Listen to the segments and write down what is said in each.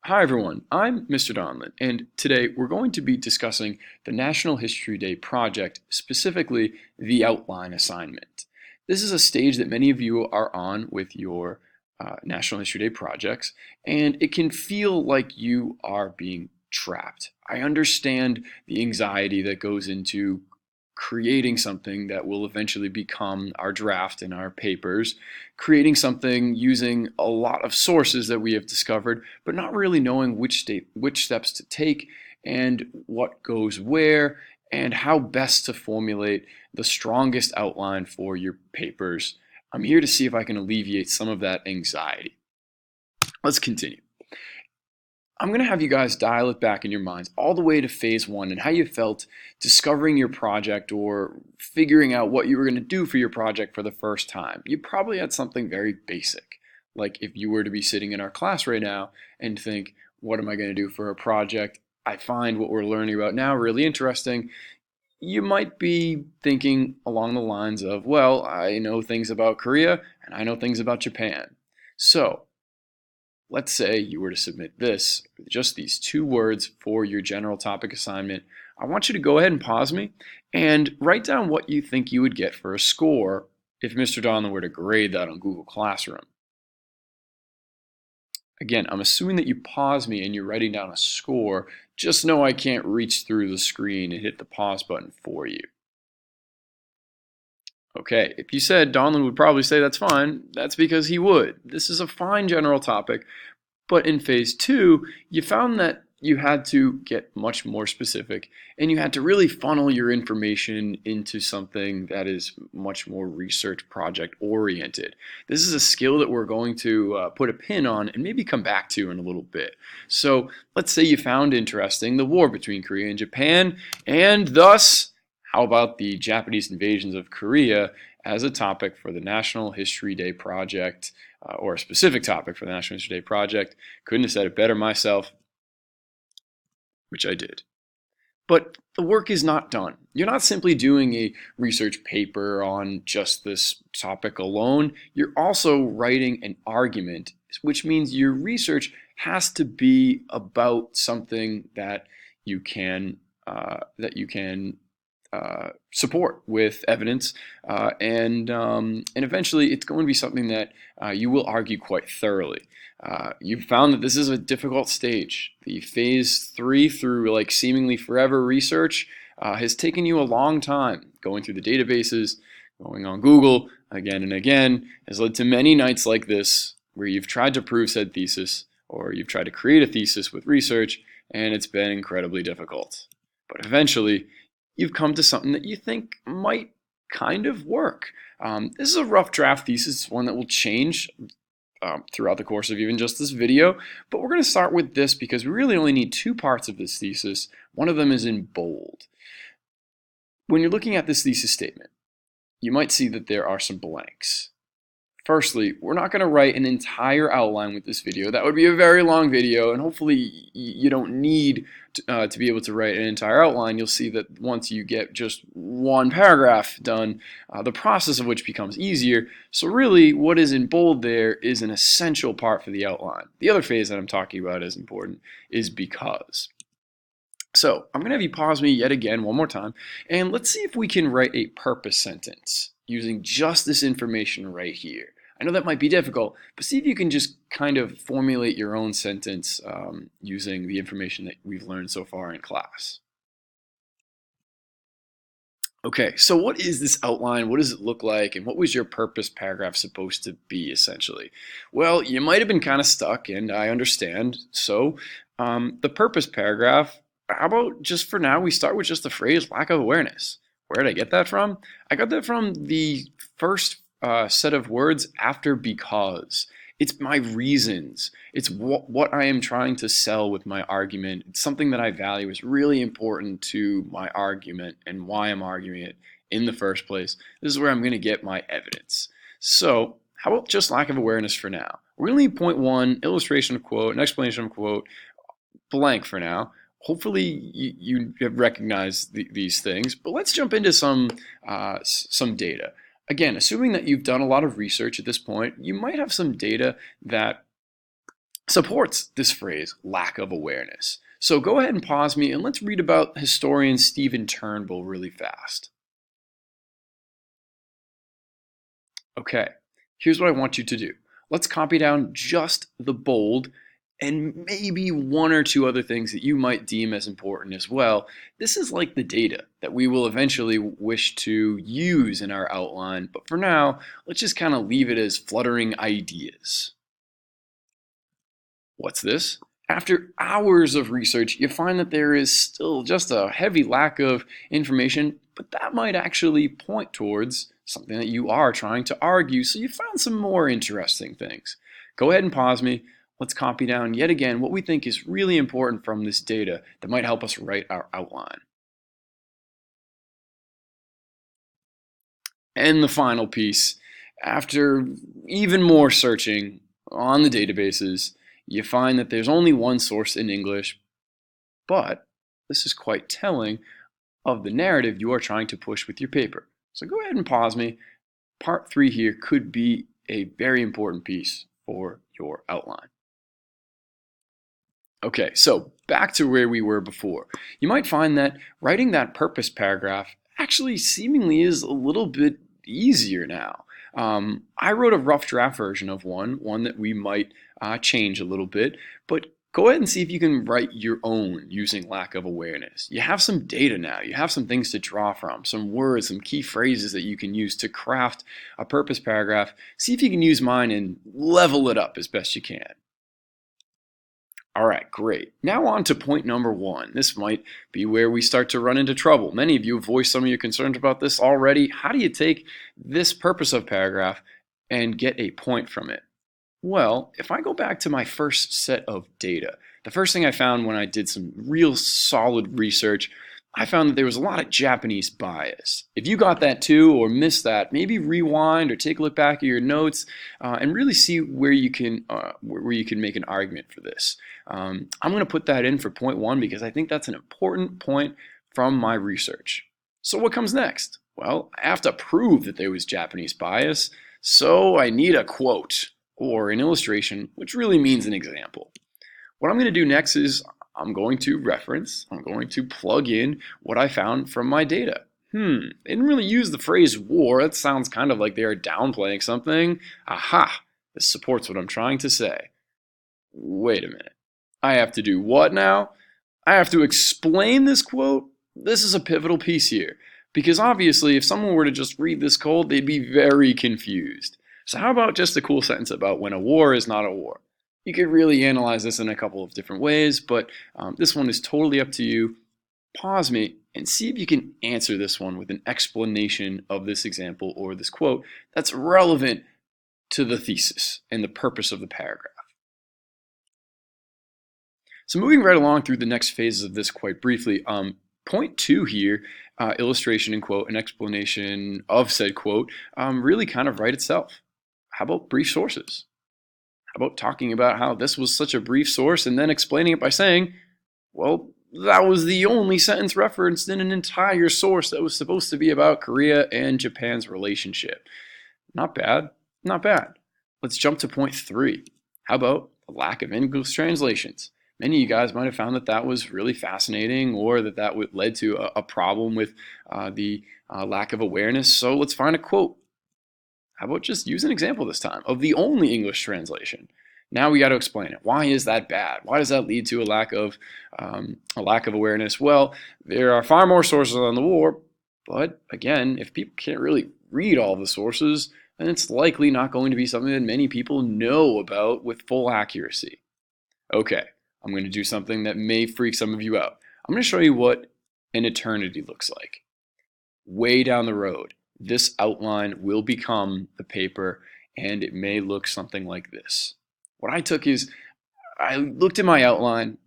Hi everyone, I'm Mr. Donlon, and today we're going to be discussing the National History Day project, specifically the outline assignment. This is a stage that many of you are on with your National History Day projects, and it can feel like you are being trapped. I understand the anxiety that goes into creating something that will eventually become our draft in our papers, creating something using a lot of sources that we have discovered, but not really knowing which steps to take and what goes where and how best to formulate the strongest outline for your papers. I'm here to see if I can alleviate some of that anxiety. Let's continue. I'm going to have you guys dial it back in your minds all the way to phase one and how you felt discovering your project or figuring out what you were going to do for your project for the first time. You probably had something very basic, like if you were to be sitting in our class right now and think, what am I going to do for a project? I find what we're learning about now really interesting. You might be thinking along the lines of, well, I know things about Korea and I know things about Japan. So, let's say you were to submit this, just these two words for your general topic assignment. I want you to go ahead and pause me and write down what you think you would get for a score if Mr. Donlon were to grade that on Google Classroom. Again, I'm assuming that you pause me and you're writing down a score. Just know I can't reach through the screen and hit the pause button for you. Okay, if you said Donlon would probably say that's fine, that's because he would. This is a fine general topic, but in phase two, you found that you had to get much more specific and you had to really funnel your information into something that is much more research project oriented. This is a skill that we're going to put a pin on and maybe come back to in a little bit. So let's say you found interesting the war between Korea and Japan, and thus, how about the Japanese invasions of Korea as a topic for the National History Day project, or a specific topic for the National History Day project? Couldn't have said it better myself, which I did. But the work is not done. You're not simply doing a research paper on just this topic alone. You're also writing an argument, which means your research has to be about something that you can support with evidence, and eventually it's going to be something that you will argue quite thoroughly. You've found that this is a difficult stage. The phase three through like seemingly forever research has taken you a long time. Going through the databases, going on Google again and again has led to many nights like this where you've tried to prove said thesis or you've tried to create a thesis with research, and it's been incredibly difficult. But eventually, you've come to something that you think might kind of work. This is a rough draft thesis, one that will change throughout the course of even just this video, but we're going to start with this because we really only need two parts of this thesis. One of them is in bold. When you're looking at this thesis statement, you might see that there are some blanks. Firstly, we're not going to write an entire outline with this video. That would be a very long video, and hopefully you don't need to be able to write an entire outline. You'll see that once you get just one paragraph done, the process of which becomes easier. So really, what is in bold there is an essential part for the outline. The other phase that I'm talking about as important is because. So I'm going to have you pause me yet again one more time, and let's see if we can write a purpose sentence using just this information right here. I know that might be difficult, but see if you can just kind of formulate your own sentence using the information that we've learned so far in class. Okay, so what is this outline? What does it look like? And what was your purpose paragraph supposed to be, essentially? Well, you might have been kind of stuck, and I understand. So the purpose paragraph, how about just for now, we start with just the phrase lack of awareness. Where did I get that from? I got that from the first set of words after because. It's my reasons. It's what I am trying to sell with my argument. It's something that I value is really important to my argument and why I'm arguing it in the first place. This is where I'm going to get my evidence. So how about just lack of awareness for now? We're going to leave point one, illustration of quote, an explanation of quote, blank for now. Hopefully you have recognized these things, but let's jump into some data. Again, assuming that you've done a lot of research at this point, you might have some data that supports this phrase, lack of awareness. So go ahead and pause me and let's read about historian Stephen Turnbull really fast. Okay, here's what I want you to do. Let's copy down just the bold and maybe one or two other things that you might deem as important as well. This is like the data that we will eventually wish to use in our outline, but for now, let's just kind of leave it as fluttering ideas. What's this? After hours of research, you find that there is still just a heavy lack of information, but that might actually point towards something that you are trying to argue, so you found some more interesting things. Go ahead and pause me. Let's copy down yet again what we think is really important from this data that might help us write our outline. And the final piece, after even more searching on the databases, you find that there's only one source in English, but this is quite telling of the narrative you are trying to push with your paper. So go ahead and pause me. Part 3 here could be a very important piece for your outline. Okay, so back to where we were before. You might find that writing that purpose paragraph actually seemingly is a little bit easier now. I wrote a rough draft version of one that we might change a little bit, but go ahead and see if you can write your own using lack of awareness. You have some data now, you have some things to draw from, some words, some key phrases that you can use to craft a purpose paragraph. See if you can use mine and level it up as best you can. All right, great. Now on to point number 1. This might be where we start to run into trouble. Many of you have voiced some of your concerns about this already. How do you take this purpose of paragraph and get a point from it? Well, if I go back to my first set of data, the first thing I found when I did some real solid research, I found that there was a lot of Japanese bias. If you got that too or missed that, maybe rewind or take a look back at your notes and really see where you can make an argument for this. I'm going to put that in for point 1 because I think that's an important point from my research. So what comes next? Well, I have to prove that there was Japanese bias, so I need a quote or an illustration, which really means an example. What I'm going to do next is I'm going to plug in what I found from my data. They didn't really use the phrase war. That sounds kind of like they are downplaying something. Aha, this supports what I'm trying to say. Wait a minute. I have to do what now? I have to explain this quote? This is a pivotal piece here, because obviously if someone were to just read this cold, they'd be very confused. So how about just a cool sentence about when a war is not a war? You could really analyze this in a couple of different ways, but this one is totally up to you. Pause me and see if you can answer this one with an explanation of this example or this quote that's relevant to the thesis and the purpose of the paragraph. So moving right along through the next phases of this quite briefly, point 2 here, illustration and quote, an explanation of said quote, really kind of write itself. How about brief sources? How about talking about how this was such a brief source and then explaining it by saying, well, that was the only sentence referenced in an entire source that was supposed to be about Korea and Japan's relationship. Not bad, not bad. Let's jump to point 3. How about the lack of English translations? Many of you guys might have found that that was really fascinating, or that led to a problem with the lack of awareness. So let's find a quote. How about just use an example this time of the only English translation? Now we got to explain it. Why is that bad? Why does that lead to a lack of awareness? Well, there are far more sources on the war, but again, if people can't really read all the sources, then it's likely not going to be something that many people know about with full accuracy. Okay, I'm going to do something that may freak some of you out. I'm going to show you what an eternity looks like. Way down the road, this outline will become the paper, and it may look something like this. What I took is, I looked at my outline,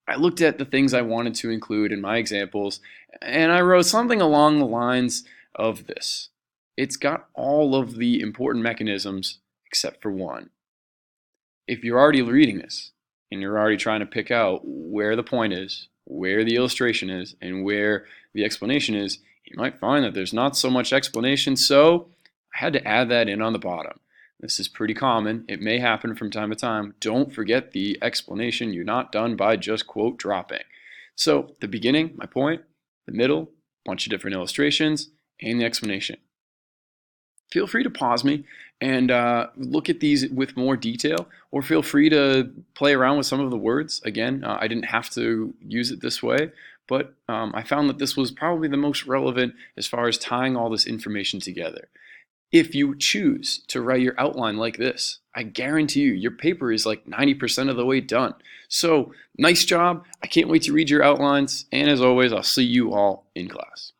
I looked at the things I wanted to include in my examples, and I wrote something along the lines of this. It's got all of the important mechanisms except for one. If you're already reading this, and you're already trying to pick out where the point is, where the illustration is, and where the explanation is, you might find that there's not so much explanation, so I had to add that in on the bottom. This is pretty common. It may happen from time to time. Don't forget the explanation. You're not done by just quote dropping. So the beginning, my point, the middle, bunch of different illustrations, and the explanation. Feel free to pause me and look at these with more detail, or feel free to play around with some of the words. Again, I didn't have to use it this way, but I found that this was probably the most relevant as far as tying all this information together. If you choose to write your outline like this, I guarantee you your paper is like 90% of the way done. So nice job. I can't wait to read your outlines. And as always, I'll see you all in class.